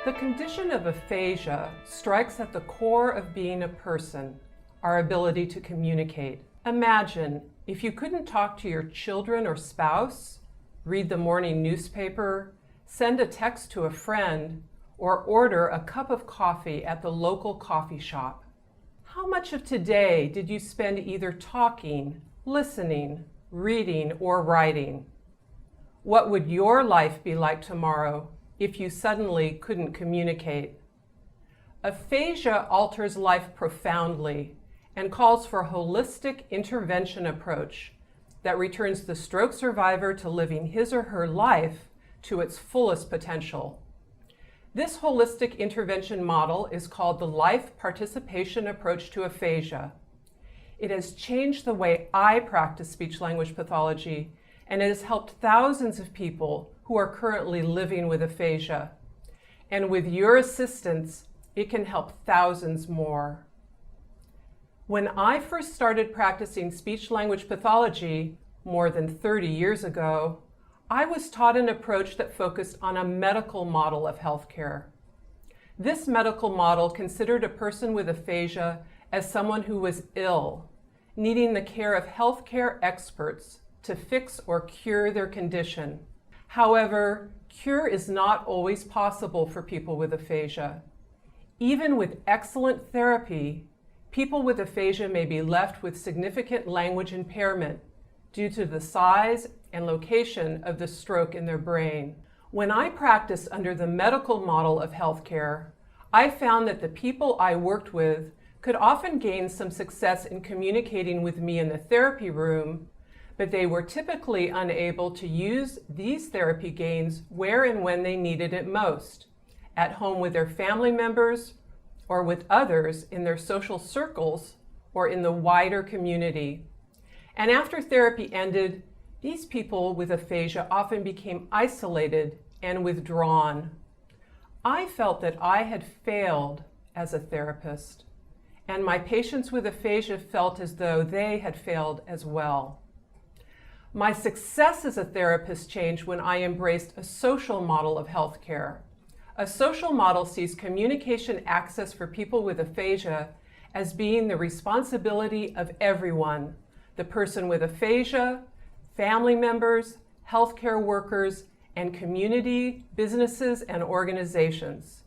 The condition of aphasia strikes at the core of being a person, our ability to communicate. Imagine if you couldn't talk to your children or spouse, read the morning newspaper, send a text to a friend, or order a cup of coffee at the local coffee shop. How much of today did you spend either talking, listening, reading, or writing? What would your life be like tomorrow if you suddenly couldn't communicate? Aphasia alters life profoundly and calls for a holistic intervention approach that returns the stroke survivor to living his or her life to its fullest potential. This holistic intervention model is called the Life Participation Approach to Aphasia. It has changed the way I practice speech-language pathology, and it has helped thousands of people who are currently living with aphasia. And with your assistance, it can help thousands more. When I first started practicing speech-language pathology more than 30 years ago, I was taught an approach that focused on a medical model of healthcare. This medical model considered a person with aphasia as someone who was ill, needing the care of healthcare experts to fix or cure their condition. However, cure is not always possible for people with aphasia. Even with excellent therapy, people with aphasia may be left with significant language impairment due to the size and location of the stroke in their brain. When I practiced under the medical model of healthcare, I found that the people I worked with could often gain some success in communicating with me in the therapy room, but they were typically unable to use these therapy gains where and when they needed it most, at home with their family members or with others in their social circles or in the wider community. And after therapy ended, these people with aphasia often became isolated and withdrawn. I felt that I had failed as a therapist, and my patients with aphasia felt as though they had failed as well. My success as a therapist changed when I embraced a social model of healthcare. A social model sees communication access for people with aphasia as being the responsibility of everyone: the person with aphasia, family members, healthcare workers, and community, businesses, and organizations.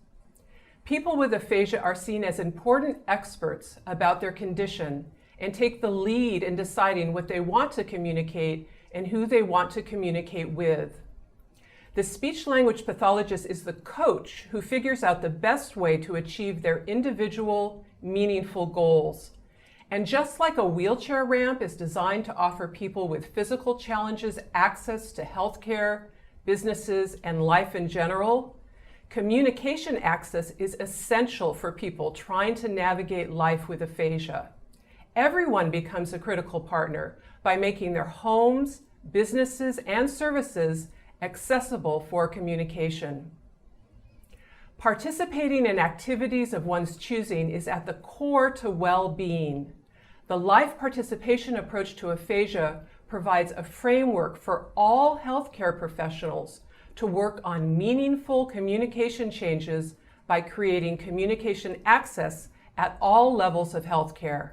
People with aphasia are seen as important experts about their condition and take the lead in deciding what they want to communicate and who they want to communicate with. The speech-language pathologist is the coach who figures out the best way to achieve their individual, meaningful goals. And just like a wheelchair ramp is designed to offer people with physical challenges access to healthcare, businesses, and life in general, communication access is essential for people trying to navigate life with aphasia. Everyone becomes a critical partner by making their homes, businesses, and services accessible for communication. Participating in activities of one's choosing is at the core to well-being. The Life Participation Approach to Aphasia provides a framework for all healthcare professionals to work on meaningful communication changes by creating communication access at all levels of healthcare.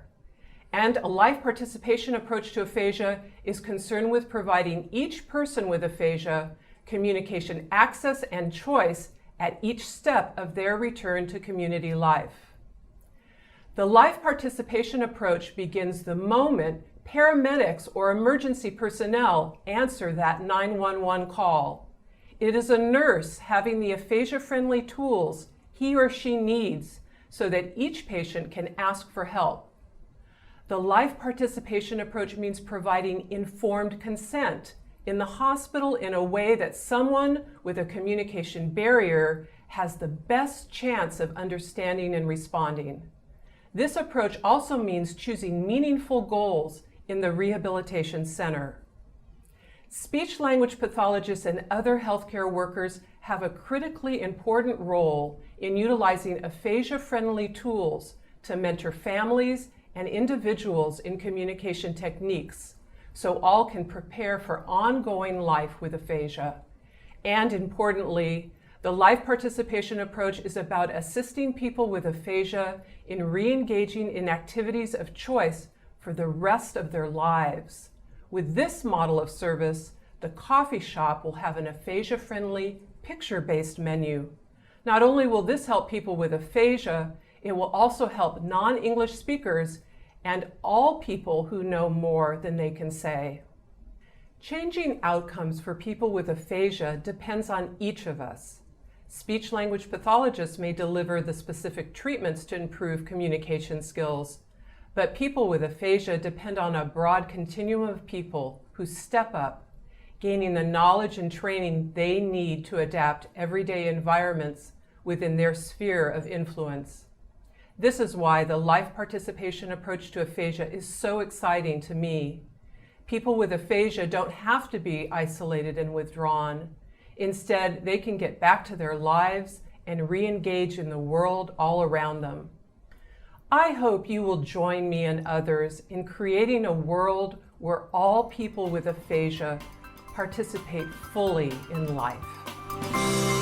And a Life Participation Approach to Aphasia is concerned with providing each person with aphasia communication access and choice at each step of their return to community life. The Life Participation Approach begins the moment paramedics or emergency personnel answer that 911 call. It is a nurse having the aphasia-friendly tools he or she needs so that each patient can ask for help. The Life Participation Approach means providing informed consent in the hospital in a way that someone with a communication barrier has the best chance of understanding and responding. This approach also means choosing meaningful goals in the rehabilitation center. Speech-language pathologists and other healthcare workers have a critically important role in utilizing aphasia-friendly tools to mentor families and individuals in communication techniques so all can prepare for ongoing life with aphasia. And importantly, The life participation approach is about assisting people with aphasia in re-engaging in activities of choice for the rest of their lives. With this model of service, the coffee shop will have an aphasia-friendly, picture-based menu. Not only will this help people with aphasia, it will also help non-English speakers and all people who know more than they can say. Changing outcomes for people with aphasia depends on each of us. Speech-language pathologists may deliver the specific treatments to improve communication skills, but people with aphasia depend on a broad continuum of people who step up, gaining the knowledge and training they need to adapt everyday environments within their sphere of influence. This is why the life participation approach to aphasia is so exciting to me. People with aphasia don't have to be isolated and withdrawn. Instead, they can get back to their lives and re-engage in the world all around them. I hope you will join me and others in creating a world where all people with aphasia participate fully in life.